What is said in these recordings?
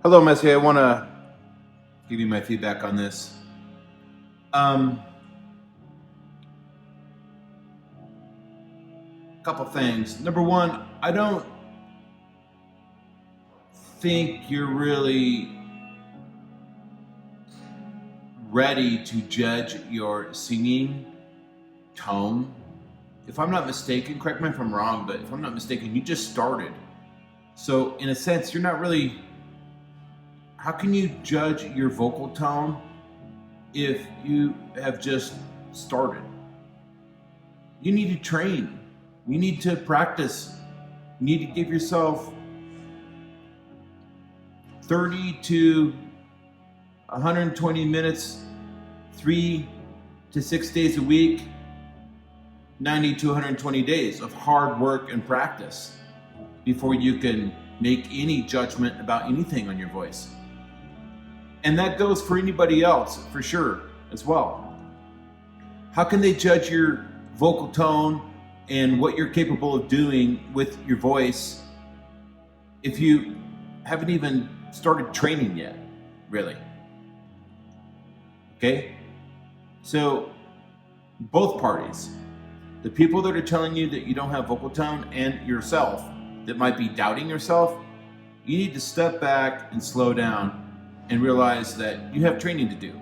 Hello, Messi. I want to give you my feedback on this. Couple things. Number one, I don't think you're really ready to judge your singing tone. If I'm not mistaken, correct me if I'm wrong, but if I'm not mistaken, you just started. So in a sense, you're not really, how can you judge your vocal tone if you have just started? You need to train. You need to practice. You need to give yourself 30 to 120 minutes, 3 to 6 days a week, 90 to 120 days of hard work and practice before you can make any judgment about anything on your voice. And that goes for anybody else, for sure, as well. How can they judge your vocal tone and what you're capable of doing with your voice if you haven't even started training yet, really? Okay? So, both parties, the people that are telling you that you don't have vocal tone and yourself that might be doubting yourself, you need to step back and slow down and realize that you have training to do.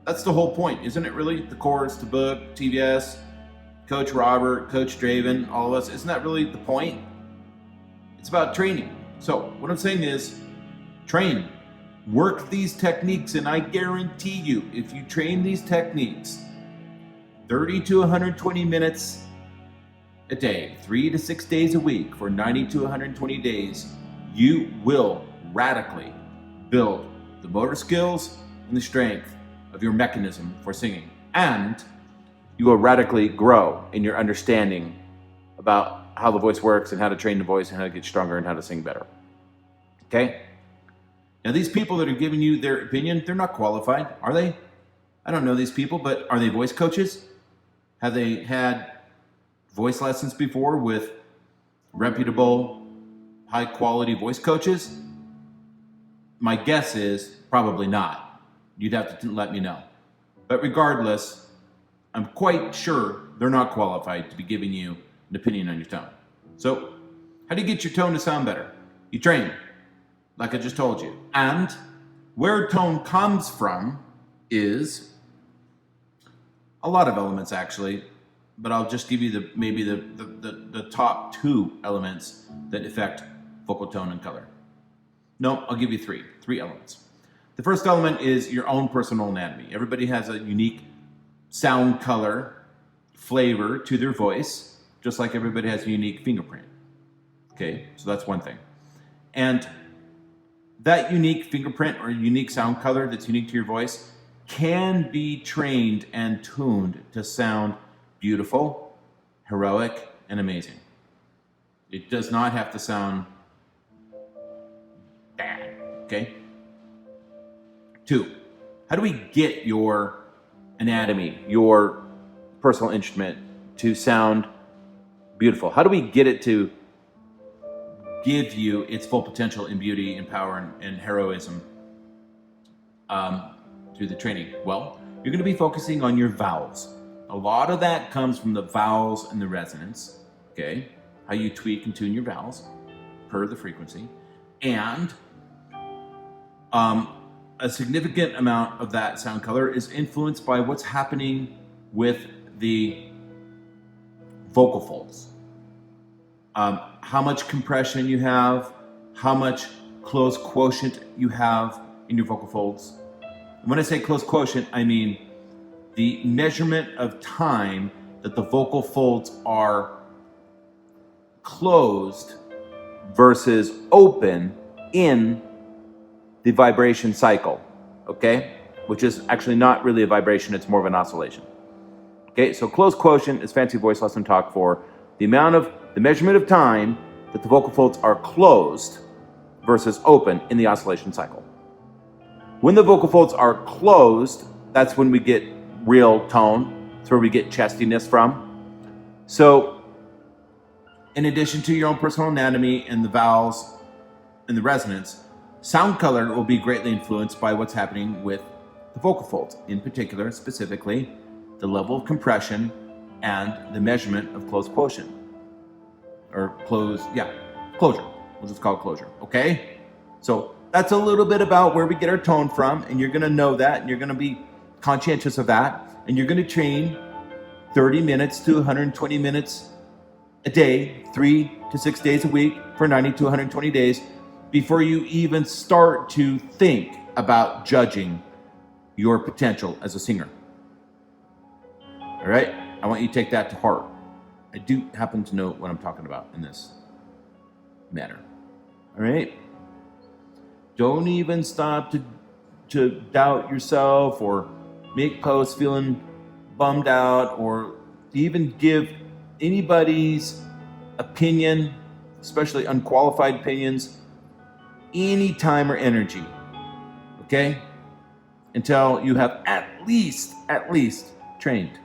That's the whole point, isn't it really? The course, the book, TVS, Coach Robert, Coach Draven, all of us, isn't that really the point? It's about training. So what I'm saying is, train. Work these techniques, and I guarantee you, if you train these techniques 30 to 120 minutes a day, 3 to 6 days a week for 90 to 120 days, you will radically build the motor skills and the strength of your mechanism for singing. And you will radically grow in your understanding about how the voice works and how to train the voice and how to get stronger and how to sing better. Okay? Now, these people that are giving you their opinion, they're not qualified, are they? I don't know these people, but are they voice coaches? Have they had voice lessons before with reputable, high-quality voice coaches? My guess is probably not. You'd have to let me know. But regardless, I'm quite sure they're not qualified to be giving you an opinion on your tone. So, how do you get your tone to sound better? You train, like I just told you. And where tone comes from is a lot of elements, actually, but I'll just give you maybe the top 2 elements that affect vocal tone and color. No, I'll give you 3 elements. The first element is your own personal anatomy. Everybody has a unique sound color flavor to their voice, just like everybody has a unique fingerprint. Okay, so that's one thing. And that unique fingerprint or unique sound color that's unique to your voice can be trained and tuned to sound beautiful, heroic, and amazing. It does not have to sound bad, okay? 2, how do we get your anatomy, your personal instrument to sound beautiful? How do we get it to give you its full potential in beauty and power and heroism through the training? Well, you're going to be focusing on your vowels. A lot of that comes from the vowels and the resonance, okay? How you tweak and tune your vowels per the frequency. And a significant amount of that sound color is influenced by what's happening with the vocal folds. How much compression you have, how much closed quotient you have in your vocal folds. And when I say closed quotient, I mean the measurement of time that the vocal folds are closed versus open in the vibration cycle, okay? Which is actually not really a vibration, it's more of an oscillation. Okay, so closed quotient is fancy voice lesson talk for the measurement of time that the vocal folds are closed versus open in the oscillation cycle. When the vocal folds are closed, that's when we get real tone. That's where we get chestiness from. So, in addition to your own personal anatomy and the vowels and the resonance, Sound color will be greatly influenced by what's happening with the vocal folds, in particular, specifically, the level of compression and the measurement of closed quotient. Or closure. We'll just call it closure, okay? So that's a little bit about where we get our tone from, and you're gonna know that, and you're gonna be conscientious of that, and you're gonna train 30 minutes to 120 minutes a day, 3 to 6 days a week for 90 to 120 days before you even start to think about judging your potential as a singer. All right? I want you to take that to heart. I do happen to know what I'm talking about in this matter. All right? Don't even stop to doubt yourself or make posts feeling bummed out or even give anybody's opinion, especially unqualified opinions, any time or energy, okay? Until you have at least trained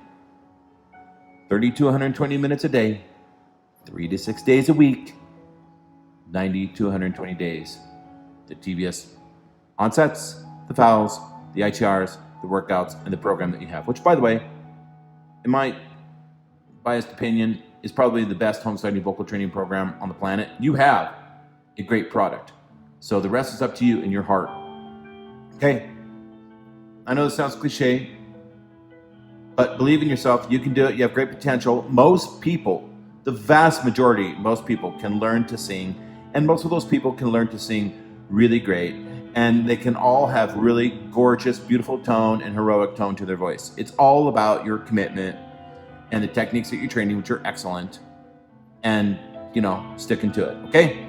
30 to 120 minutes a day, 3 to 6 days a week, 90 to 120 days. The TVS onsets, the fouls, the ITRs, the workouts, and the program that you have, which, by the way, in my biased opinion, is probably the best home study vocal training program on the planet. You have a great product. So the rest is up to you and your heart. Okay? I know this sounds cliche, but believe in yourself. You can do it. You have great potential. Most people, the vast majority, most people can learn to sing, and most of those people can learn to sing really great, and they can all have really gorgeous, beautiful tone and heroic tone to their voice. It's all about your commitment and the techniques that you're training, which are excellent, and, sticking to it, okay?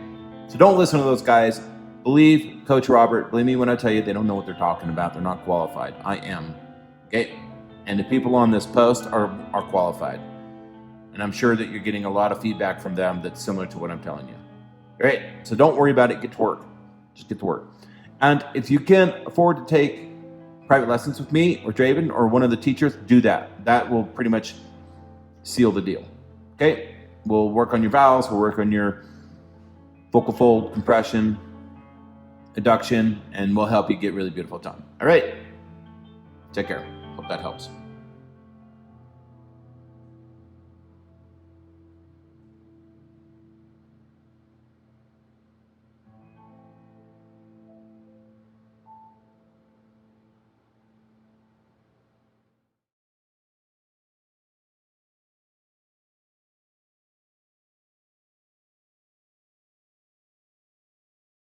So don't listen to those guys. Believe Coach Robert. Believe me when I tell you they don't know what they're talking about. They're not qualified. I am, okay? And the people on this post are qualified. And I'm sure that you're getting a lot of feedback from them that's similar to what I'm telling you. All right? So don't worry about it. Get to work. Just get to work. And if you can afford to take private lessons with me or Draven or one of the teachers, do that. That will pretty much seal the deal. Okay? We'll work on your vowels. We'll work on your vocal fold compression, adduction, and we'll help you get really beautiful tone. All right? Take care. Hope that helps.